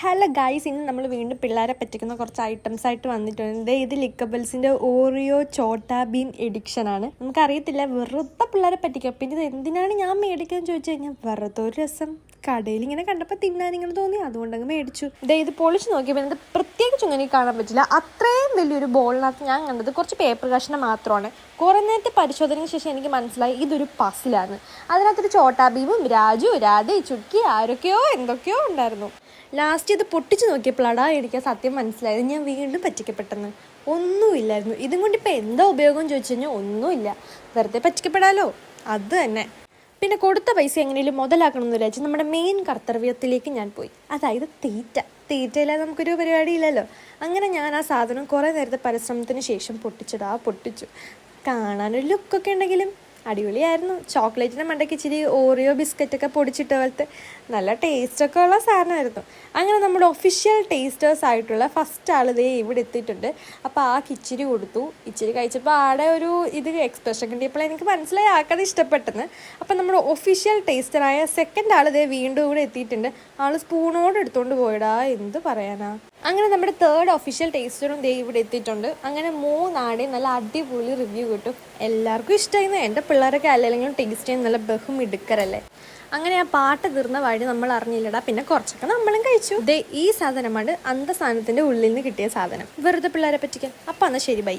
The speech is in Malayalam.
ഹലോ ഗൈസ്, ഇന്ന് നമ്മൾ വീണ്ടും പിള്ളേരെ പറ്റിക്കുന്ന കുറച്ച് ഐറ്റംസ് ആയിട്ട് വന്നിട്ടുണ്ട്. ഇത് ലിക്കബിൾസിൻ്റെ ഓറിയോ ചോട്ടാ ഭീം എഡിക്ഷനാണ്. നമുക്കറിയത്തില്ല, വെറുതെ പിള്ളേരെ പറ്റിക്കുക. പിന്നെ ഇത് എന്തിനാണ് ഞാൻ മേടിക്കുകയെന്ന് ചോദിച്ചു കഴിഞ്ഞാൽ വെറുതെ ഒരു രസം, കടയിൽ ഇങ്ങനെ കണ്ടപ്പോൾ തിന്നാനിങ്ങനെ തോന്നി, അതുകൊണ്ടങ്ങ് മേടിച്ചു. ഇത് പൊളിച്ച് നോക്കിയപ്പോൾ ഇത് പ്രത്യേകിച്ച് ഒന്നും എനിക്ക് കാണാൻ പറ്റില്ല. അത്രയും വലിയൊരു ബോളിനകത്ത് ഞാൻ കണ്ടത് കുറച്ച് പേപ്പർ കഷ്ണം മാത്രമാണ്. കുറേ നേരത്തെ പരിശോധനയ്ക്ക് ശേഷം എനിക്ക് മനസ്സിലായി ഇതൊരു പസിലാണ്. അതിനകത്തൊരു ചോട്ടാ ഭീമും രാജു, രാധ, ചുക്കി ആരൊക്കെയോ എന്തൊക്കെയോ ഉണ്ടായിരുന്നു. ലാസ്റ്റ് ഇത് പൊട്ടിച്ച് നോക്കിയപ്പോഴാണ് എനിക്ക് സത്യം മനസ്സിലായത്. ഞാൻ വീണ്ടും പറ്റിക്കപ്പെട്ടെന്ന്. ഒന്നുമില്ലായിരുന്നു. ഇതും കൊണ്ട് ഇപ്പോൾ എന്താ ഉപയോഗം ചോദിച്ചു കഴിഞ്ഞാൽ ഒന്നുമില്ല, വെറുതെ പറ്റിക്കപ്പെടാലോ, അത് തന്നെ. പിന്നെ കൊടുത്ത പൈസ എങ്ങനെയും മുതലാക്കണമെന്ന് വിചാരിച്ച് നമ്മുടെ മെയിൻ കർത്തവ്യത്തിലേക്ക് ഞാൻ പോയി. അതായത് തീറ്റയില്ലാതെ നമുക്കൊരു പരിപാടി ഇല്ലല്ലോ. അങ്ങനെ ഞാൻ ആ സാധനം കുറേ നേരത്തെ പരിശ്രമത്തിന് ശേഷം പൊട്ടിച്ചു. കാണാനൊരു ലുക്കൊക്കെ ഉണ്ടെങ്കിലും അടിപൊളിയായിരുന്നു. ചോക്ലേറ്റിൻ്റെ മണ്ടയ്ക്ക് ഇച്ചിരി ഓറിയോ ബിസ്ക്കറ്റൊക്കെ പൊടിച്ചിട്ട പോലത്തെ നല്ല ടേസ്റ്റൊക്കെ ഉള്ള സാധനമായിരുന്നു. അങ്ങനെ നമ്മുടെ ഒഫീഷ്യൽ ടേസ്റ്റേഴ്സ് ആയിട്ടുള്ള ഫസ്റ്റ് ആൾ ദേ ഇവിടെ എത്തിയിട്ടുണ്ട്. അപ്പോൾ ആ ഇച്ചിരി കൊടുത്തു. ഇച്ചിരി കഴിച്ചപ്പോൾ ആടെ ഒരു എക്സ്പ്രഷൻ കിട്ടിയപ്പോൾ എനിക്ക് മനസ്സിലായി ആൾക്കത് ഇഷ്ടപ്പെട്ടെന്ന്. അപ്പം നമ്മുടെ ഒഫീഷ്യൽ ടേസ്റ്ററായ സെക്കൻഡ് ആൾ ദേ വീണ്ടും ഇവിടെ എത്തിയിട്ടുണ്ട്. ആൾ സ്പൂണോട് എടുത്തുകൊണ്ട് പോയിടാ, എന്ത് പറയാനാ. അങ്ങനെ നമ്മുടെ തേർഡ് ഒഫീഷ്യൽ ടേസ്റ്ററും ദേ ഇവിടെ എത്തിയിട്ടുണ്ട്. അങ്ങനെ 3 ആടെയും നല്ല അടിപൊളി റിവ്യൂ കിട്ടും. എല്ലാവർക്കും ഇഷ്ടമായിരുന്നു. എൻ്റെ പിള്ളേരൊക്കെ അല്ലെങ്കിലും ടേസ്റ്റ് ചെയ്യാൻ നല്ല ബഹും എടുക്കറല്ലേ. അങ്ങനെ ആ പാട്ട് തീർന്ന വഴി നമ്മൾ അറിഞ്ഞില്ലടാ. പിന്നെ കുറച്ചൊക്കെ നമ്മളും കഴിച്ചു. ഈ സാധനമാണ് സാധനത്തിൻ്റെ ഉള്ളിൽ നിന്ന് കിട്ടിയ സാധനം. വെറുതെ പിള്ളേരെ പറ്റിക്കാൻ. അപ്പം എന്നാൽ ശരി, ബൈ.